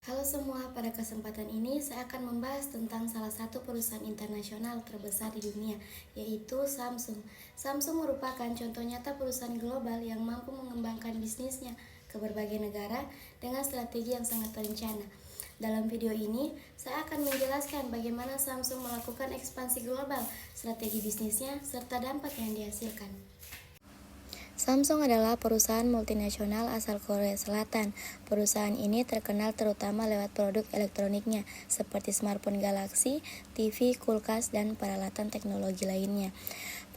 Halo semua, pada kesempatan ini saya akan membahas tentang salah satu perusahaan internasional terbesar di dunia, yaitu Samsung. Samsung merupakan contoh nyata perusahaan global yang mampu mengembangkan bisnisnya ke berbagai negara dengan strategi yang sangat terencana. Dalam video ini, saya akan menjelaskan bagaimana Samsung melakukan ekspansi global, strategi bisnisnya, serta dampak yang dihasilkan. Samsung adalah perusahaan multinasional asal Korea Selatan. Perusahaan ini terkenal terutama lewat produk elektroniknya seperti smartphone Galaxy, TV, kulkas, dan peralatan teknologi lainnya.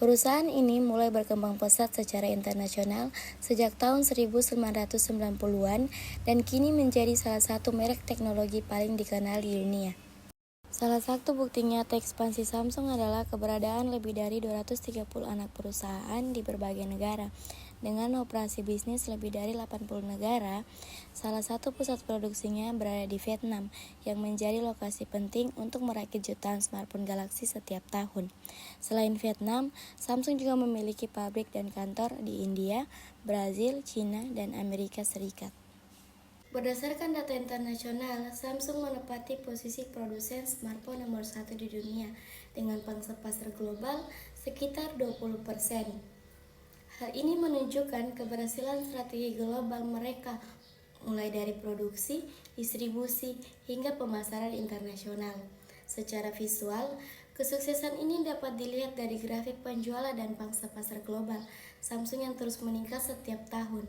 Perusahaan ini mulai berkembang pesat secara internasional sejak tahun 1990-an dan kini menjadi salah satu merek teknologi paling dikenal di dunia. Salah satu bukti nyata ekspansi Samsung adalah keberadaan lebih dari 230 anak perusahaan di berbagai negara. Dengan operasi bisnis lebih dari 80 negara, salah satu pusat produksinya berada di Vietnam, yang menjadi lokasi penting untuk merakit jutaan smartphone Galaxy setiap tahun. Selain Vietnam, Samsung juga memiliki pabrik dan kantor di India, Brazil, China, dan Amerika Serikat. Berdasarkan data internasional, Samsung menempati posisi produsen smartphone nomor 1 di dunia dengan pangsa pasar global sekitar 20%. Hal ini menunjukkan keberhasilan strategi global mereka mulai dari produksi, distribusi, hingga pemasaran internasional. Secara visual, kesuksesan ini dapat dilihat dari grafik penjualan dan pangsa pasar global Samsung yang terus meningkat setiap tahun.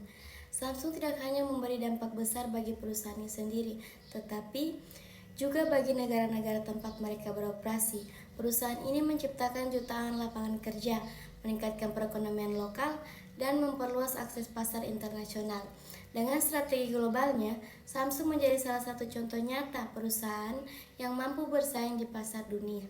Samsung tidak hanya memberi dampak besar bagi perusahaannya sendiri, tetapi juga bagi negara-negara tempat mereka beroperasi. Perusahaan ini menciptakan jutaan lapangan kerja, meningkatkan perekonomian lokal, dan memperluas akses pasar internasional. Dengan strategi globalnya, Samsung menjadi salah satu contoh nyata perusahaan yang mampu bersaing di pasar dunia.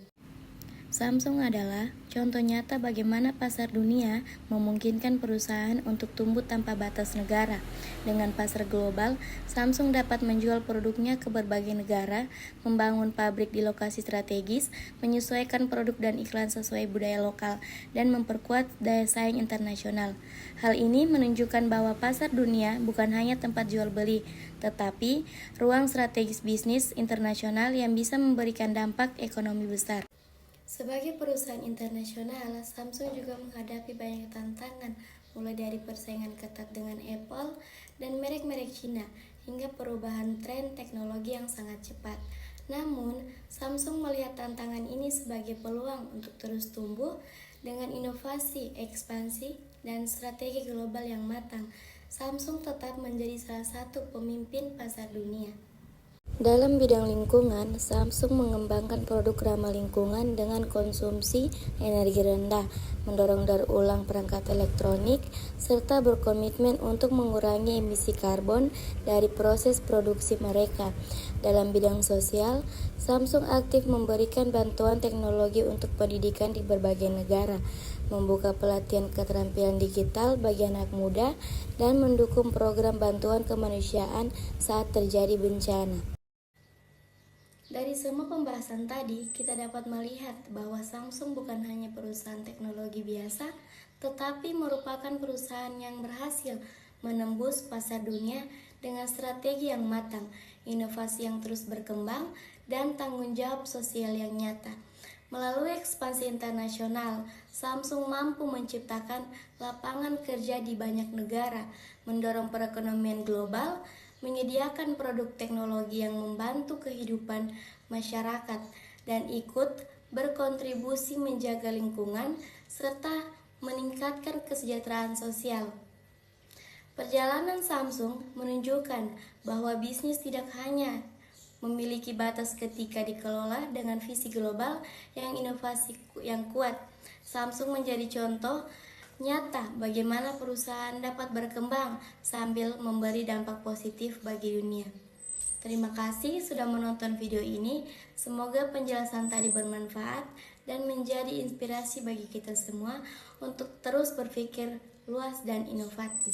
Samsung adalah contoh nyata bagaimana pasar dunia memungkinkan perusahaan untuk tumbuh tanpa batas negara. Dengan pasar global, Samsung dapat menjual produknya ke berbagai negara, membangun pabrik di lokasi strategis, menyesuaikan produk dan iklan sesuai budaya lokal, dan memperkuat daya saing internasional. Hal ini menunjukkan bahwa pasar dunia bukan hanya tempat jual beli, tetapi ruang strategis bisnis internasional yang bisa memberikan dampak ekonomi besar. Sebagai perusahaan internasional, Samsung juga menghadapi banyak tantangan, mulai dari persaingan ketat dengan Apple dan merek-merek Cina, hingga perubahan tren teknologi yang sangat cepat. Namun, Samsung melihat tantangan ini sebagai peluang untuk terus tumbuh dengan inovasi, ekspansi, dan strategi global yang matang. Samsung tetap menjadi salah satu pemimpin pasar dunia. Dalam bidang lingkungan, Samsung mengembangkan produk ramah lingkungan dengan konsumsi energi rendah, mendorong daur ulang perangkat elektronik, serta berkomitmen untuk mengurangi emisi karbon dari proses produksi mereka. Dalam bidang sosial, Samsung aktif memberikan bantuan teknologi untuk pendidikan di berbagai negara, membuka pelatihan keterampilan digital bagi anak muda, dan mendukung program bantuan kemanusiaan saat terjadi bencana. Dari semua pembahasan tadi, kita dapat melihat bahwa Samsung bukan hanya perusahaan teknologi biasa, tetapi merupakan perusahaan yang berhasil menembus pasar dunia dengan strategi yang matang, inovasi yang terus berkembang, dan tanggung jawab sosial yang nyata. Melalui ekspansi internasional, Samsung mampu menciptakan lapangan kerja di banyak negara, mendorong perekonomian global, menyediakan produk teknologi yang membantu kehidupan masyarakat, dan ikut berkontribusi menjaga lingkungan serta meningkatkan kesejahteraan sosial. Perjalanan Samsung menunjukkan bahwa bisnis tidak hanya memiliki batas ketika dikelola dengan visi global yang inovasi yang kuat. Samsung menjadi contoh nyata bagaimana perusahaan dapat berkembang sambil memberi dampak positif bagi dunia. Terima kasih sudah menonton video ini. Semoga penjelasan tadi bermanfaat dan menjadi inspirasi bagi kita semua untuk terus berpikir luas dan inovatif.